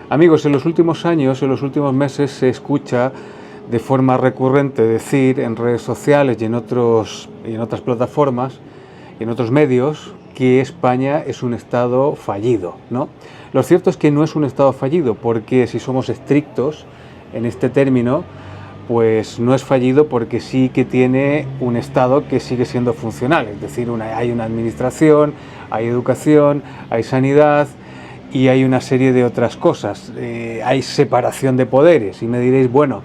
Amigos, en los últimos años, en los últimos meses se escucha de forma recurrente decir en redes sociales y en otras plataformas y en otros medios que España es un Estado fallido, ¿no? Lo cierto es que no es un Estado fallido, porque si somos estrictos en este término, pues no es fallido, porque sí que tiene un Estado que sigue siendo funcional, es decir, hay una administración, hay educación, hay sanidad y hay una serie de otras cosas. Hay separación de poderes y me diréis, bueno,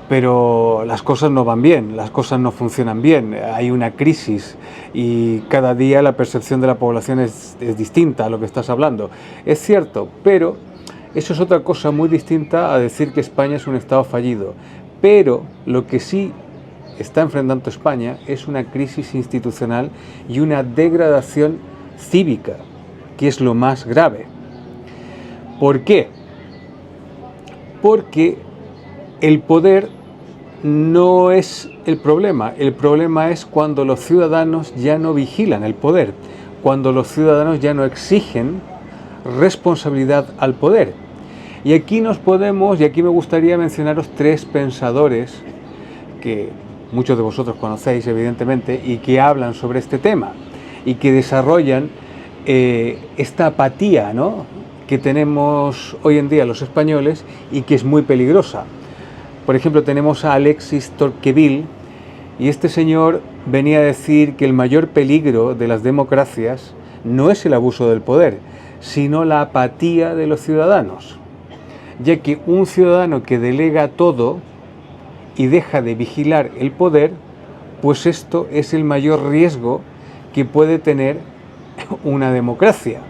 pero las cosas no van bien, las cosas no funcionan bien, hay una crisis y cada día la percepción de la población es distinta a lo que estás hablando. Es cierto, pero eso es otra cosa muy distinta a decir que España es un Estado fallido. Pero lo que sí está enfrentando España es una crisis institucional y una degradación cívica, que es lo más grave. ¿Por qué? Porque el poder no es el problema es cuando los ciudadanos ya no vigilan el poder, cuando los ciudadanos ya no exigen responsabilidad al poder. Y aquí me gustaría mencionaros tres pensadores que muchos de vosotros conocéis evidentemente y que hablan sobre este tema y que desarrollan esta apatía, ¿no?, que tenemos hoy en día los españoles y que es muy peligrosa. Por ejemplo, tenemos a Alexis Tocqueville, y este señor venía a decir que el mayor peligro de las democracias no es el abuso del poder, sino la apatía de los ciudadanos, ya que un ciudadano que delega todo y deja de vigilar el poder, pues esto es el mayor riesgo que puede tener una democracia.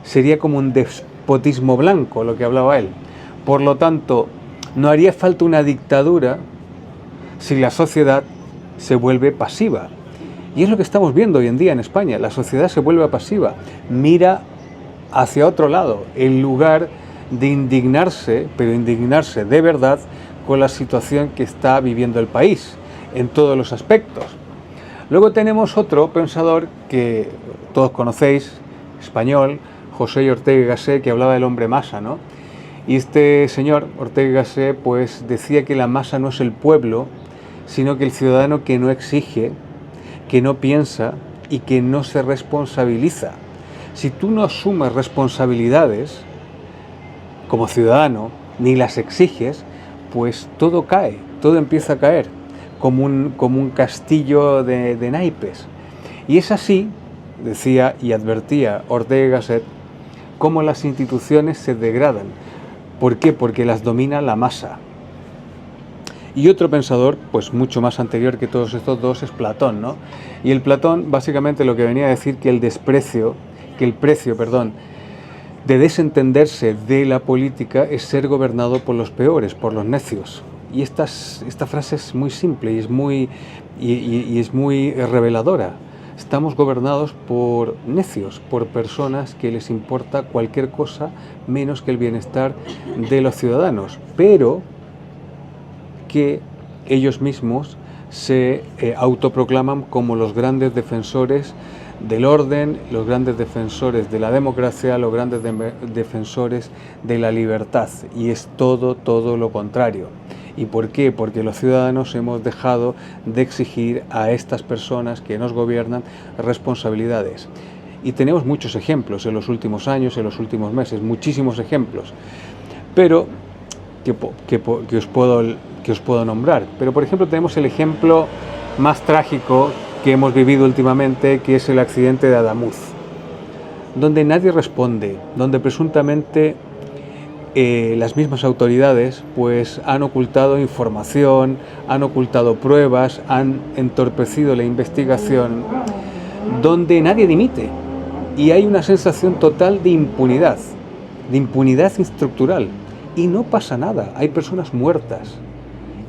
Sería como un despotismo blanco lo que hablaba él. Por lo tanto, no haría falta una dictadura si la sociedad se vuelve pasiva. Y es lo que estamos viendo hoy en día en España. La sociedad se vuelve pasiva. Mira hacia otro lado, en lugar de indignarse, pero indignarse de verdad con la situación que está viviendo el país, en todos los aspectos. Luego tenemos otro pensador que todos conocéis, español, José Ortega y Gasset, que hablaba del hombre masa, ¿no? Y este señor, Ortega y Gasset, pues decía que la masa no es el pueblo, sino que el ciudadano que no exige, que no piensa y que no se responsabiliza. Si tú no asumes responsabilidades como ciudadano, ni las exiges, pues todo cae, todo empieza a caer, como un castillo de naipes. Y es así, decía y advertía Ortega y Gasset, cómo las instituciones se degradan. ¿Por qué? Porque las domina la masa. Y otro pensador, pues mucho más anterior que todos estos dos, es Platón, ¿no? Y el Platón básicamente lo que venía a decir que el precio, de desentenderse de la política es ser gobernado por los peores, por los necios. Y esta frase es muy simple y es muy reveladora. Estamos gobernados por necios, por personas que les importa cualquier cosa menos que el bienestar de los ciudadanos, pero que ellos mismos se autoproclaman como los grandes defensores del orden, los grandes defensores de la democracia, los grandes defensores de la libertad, y es todo lo contrario. ¿Y por qué? Porque los ciudadanos hemos dejado de exigir a estas personas que nos gobiernan responsabilidades. Y tenemos muchos ejemplos en los últimos años, en los últimos meses, muchísimos ejemplos, pero que os puedo nombrar. Pero, por ejemplo, tenemos el ejemplo más trágico que hemos vivido últimamente, que es el accidente de Adamuz, donde nadie responde, donde presuntamente las mismas autoridades pues han ocultado información, han ocultado pruebas, han entorpecido la investigación, donde nadie dimite y hay una sensación total de impunidad estructural, y no pasa nada, hay personas muertas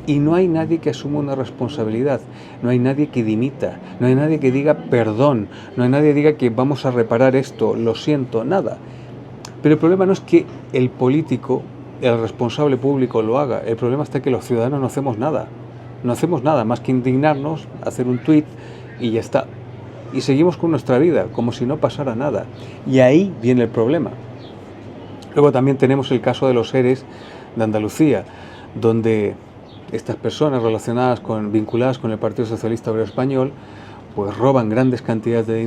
y no hay nadie que asuma una responsabilidad, no hay nadie que dimita, no hay nadie que diga perdón, no hay nadie que diga que vamos a reparar esto, lo siento, nada. Pero el problema no es que el político, el responsable público lo haga, el problema está que los ciudadanos no hacemos nada más que indignarnos, hacer un tuit y ya está. Y seguimos con nuestra vida, como si no pasara nada. Y ahí viene el problema. Luego también tenemos el caso de los ERES de Andalucía, donde estas personas vinculadas con el Partido Socialista Obrero Español, pues roban grandes cantidades de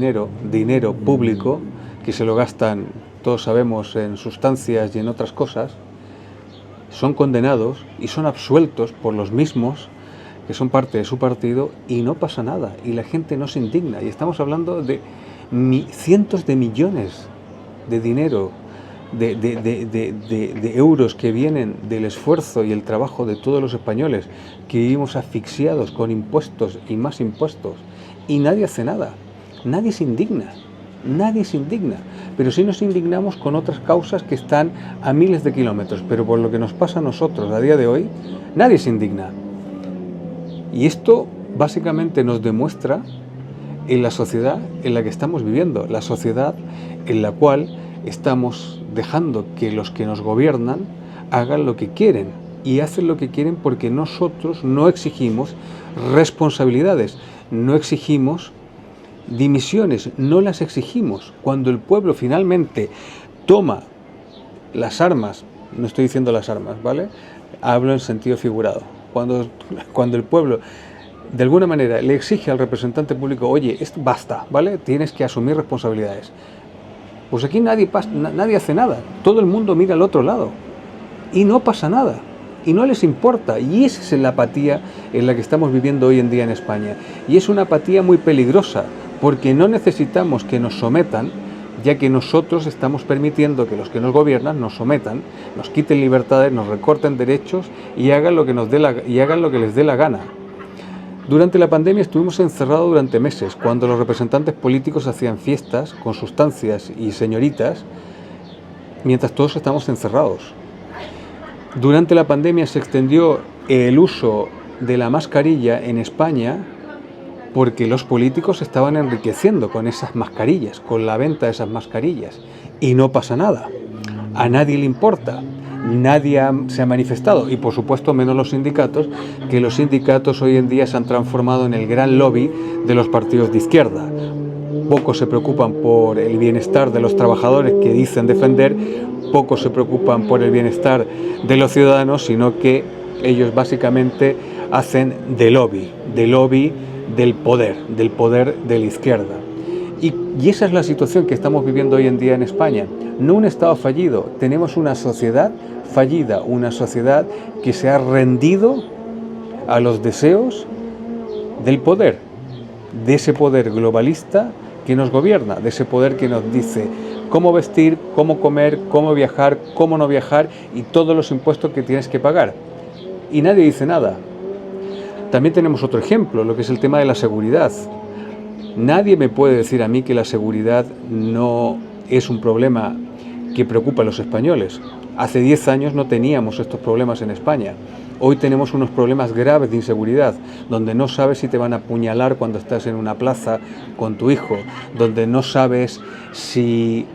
dinero público, que se lo gastan, todos sabemos, en sustancias y en otras cosas, son condenados y son absueltos por los mismos que son parte de su partido y no pasa nada, y la gente no se indigna. Y estamos hablando de cientos de millones de dinero, de euros que vienen del esfuerzo y el trabajo de todos los españoles, que vivimos asfixiados con impuestos y más impuestos, y nadie hace nada, nadie se indigna. Pero sí nos indignamos con otras causas que están a miles de kilómetros, pero por lo que nos pasa a nosotros a día de hoy, nadie se indigna. Y esto básicamente nos demuestra en la sociedad en la que estamos viviendo, la sociedad en la cual estamos dejando que los que nos gobiernan hagan lo que quieren, y hacen lo que quieren porque nosotros no exigimos responsabilidades, no exigimos dimisiones, no las exigimos. Cuando el pueblo finalmente toma las armas, no estoy diciendo las armas, ¿vale? Hablo en sentido figurado. Cuando el pueblo de alguna manera le exige al representante público, oye, esto basta, ¿vale? Tienes que asumir responsabilidades. Pues aquí nadie hace nada, todo el mundo mira al otro lado y no pasa nada, y no les importa, y esa es la apatía en la que estamos viviendo hoy en día en España, y es una apatía muy peligrosa, porque no necesitamos que nos sometan, ya que nosotros estamos permitiendo que los que nos gobiernan nos sometan, nos quiten libertades, nos recorten derechos y hagan lo que les dé la gana. Durante la pandemia estuvimos encerrados durante meses, cuando los representantes políticos hacían fiestas con sustancias y señoritas, mientras todos estamos encerrados. Durante la pandemia se extendió el uso de la mascarilla en España porque los políticos estaban enriqueciendo con esas mascarillas, con la venta de esas mascarillas, y no pasa nada. A nadie le importa. Nadie se ha manifestado, y por supuesto menos los sindicatos, que los sindicatos hoy en día se han transformado en el gran lobby de los partidos de izquierda. Pocos se preocupan por el bienestar de los trabajadores que dicen defender, pocos se preocupan por el bienestar de los ciudadanos, sino que ellos básicamente hacen de lobby del poder de la izquierda. Y esa es la situación que estamos viviendo hoy en día en España. No un Estado fallido, tenemos una sociedad fallida, una sociedad que se ha rendido a los deseos del poder, de ese poder globalista que nos gobierna, de ese poder que nos dice cómo vestir, cómo comer, cómo viajar, cómo no viajar, y todos los impuestos que tienes que pagar. Y nadie dice nada. También tenemos otro ejemplo, lo que es el tema de la seguridad. Nadie me puede decir a mí que la seguridad no es un problema que preocupa a los españoles. Hace 10 años no teníamos estos problemas en España. Hoy tenemos unos problemas graves de inseguridad, donde no sabes si te van a apuñalar cuando estás en una plaza con tu hijo, donde no sabes si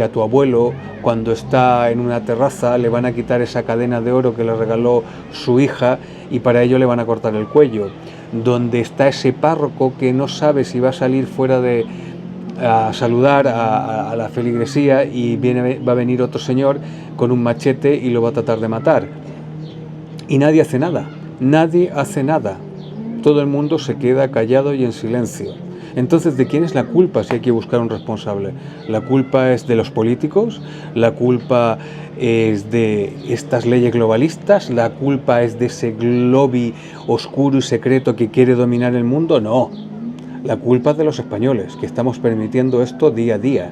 a tu abuelo, cuando está en una terraza, le van a quitar esa cadena de oro que le regaló su hija y para ello le van a cortar el cuello, donde está ese párroco que no sabe si va a salir fuera a saludar a la feligresía y va a venir otro señor con un machete y lo va a tratar de matar. Y nadie hace nada. Todo el mundo se queda callado y en silencio. Entonces, ¿de quién es la culpa si hay que buscar un responsable? ¿La culpa es de los políticos? ¿La culpa es de estas leyes globalistas? ¿La culpa es de ese lobby oscuro y secreto que quiere dominar el mundo? No. La culpa es de los españoles, que estamos permitiendo esto día a día,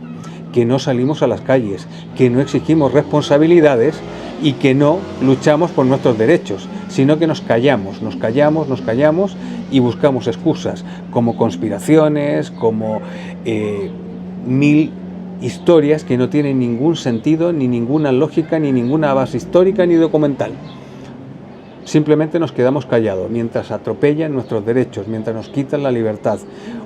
que no salimos a las calles, que no exigimos responsabilidades y que no luchamos por nuestros derechos, sino que nos callamos y buscamos excusas como conspiraciones, como mil historias que no tienen ningún sentido, ni ninguna lógica, ni ninguna base histórica ni documental. Simplemente nos quedamos callados mientras atropellan nuestros derechos, mientras nos quitan la libertad.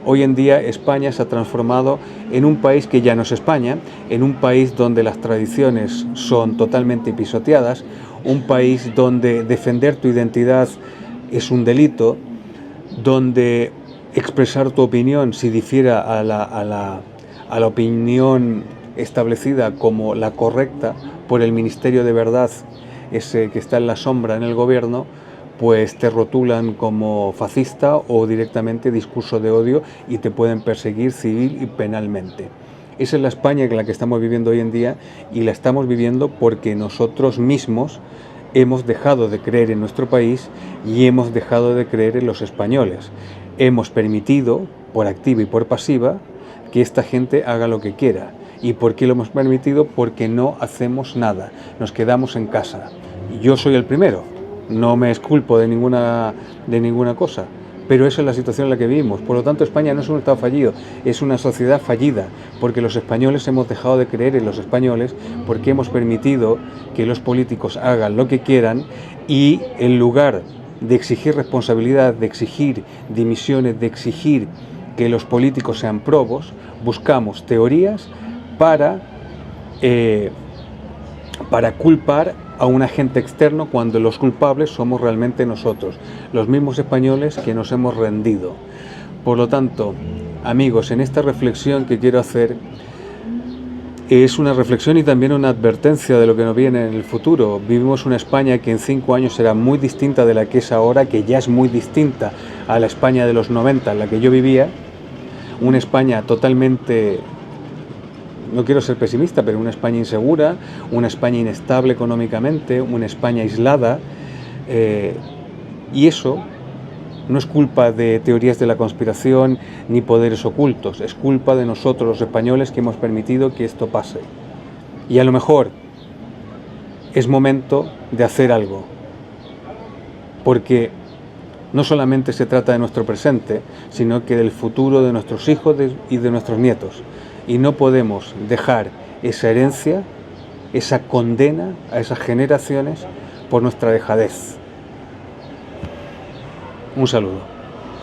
Hoy en día España se ha transformado en un país que ya no es España, en un país donde las tradiciones son totalmente pisoteadas, un país donde defender tu identidad es un delito, donde expresar tu opinión si difiera a la opinión establecida como la correcta por el Ministerio de Verdad, ese que está en la sombra en el gobierno, pues te rotulan como fascista o directamente discurso de odio y te pueden perseguir civil y penalmente. Esa es la España en la que estamos viviendo hoy en día, y la estamos viviendo porque nosotros mismos hemos dejado de creer en nuestro país y hemos dejado de creer en los españoles. Hemos permitido, por activa y por pasiva, que esta gente haga lo que quiera. ¿Y por qué lo hemos permitido? Porque no hacemos nada, nos quedamos en casa. Yo soy el primero, no me exculpo de ninguna cosa, pero esa es la situación en la que vivimos. Por lo tanto, España no es un Estado fallido, es una sociedad fallida, porque los españoles hemos dejado de creer en los españoles, porque hemos permitido que los políticos hagan lo que quieran, y en lugar de exigir responsabilidad, de exigir dimisiones, de exigir que los políticos sean probos, buscamos teorías para culpar a un agente externo, cuando los culpables somos realmente nosotros, los mismos españoles que nos hemos rendido. Por lo tanto, amigos, en esta reflexión que quiero hacer, es una reflexión y también una advertencia de lo que nos viene en el futuro. Vivimos una España que en 5 años será muy distinta de la que es ahora, que ya es muy distinta a la España de los 90 en la que yo vivía. Una España totalmente, no quiero ser pesimista, pero una España insegura, una España inestable económicamente, una España aislada, y eso no es culpa de teorías de la conspiración ni poderes ocultos, es culpa de nosotros los españoles, que hemos permitido que esto pase. Y a lo mejor es momento de hacer algo, porque no solamente se trata de nuestro presente, sino que del futuro de nuestros hijos y de nuestros nietos. Y no podemos dejar esa herencia, esa condena a esas generaciones por nuestra dejadez. Un saludo.